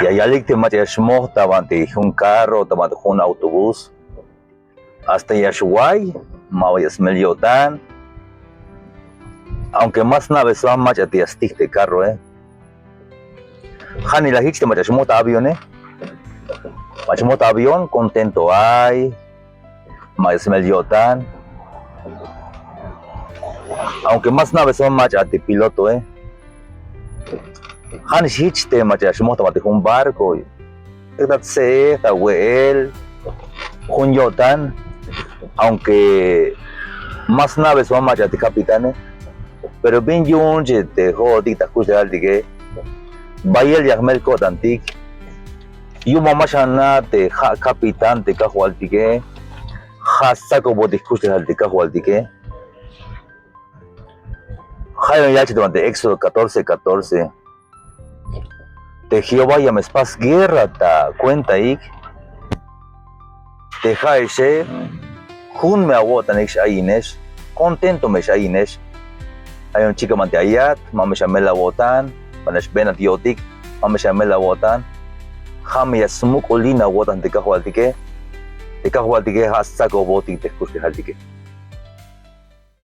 Y allá te mate shmo tabante un carro, tabante un autobús. Hasta Yashuay, Mawayas Meliotan. Aunque más naves van más a ti este carro, Hani la hitch te mate shmo avión, Machmota avión, contento hay. Mawayas Meliotan. Aunque más naves son más a ti piloto, Han hitch te mate shmo tabante un barco. Edat se, Tawel, un yotan. Aunque más naves son más a ti capitanes. Pero bien yun te jodi ta kuch dal dige bayel yagmel ko tantik yu mama shana te capitán te ka hwal dige khassa ko bodi kuch dal te ka hwal dige hayo ya te durante Éxodo 14:14 te Jehová ya me spas guerra ta cuenta ik te jaise hun me awotan ik shaines contento me shaines. Hay un chico mante ayat, mame shamel awotan, manesh benat yotik, mame shamel awotan, ham ya smuk olina awotan te kahwaltike hasta ko botik te kushte haltike.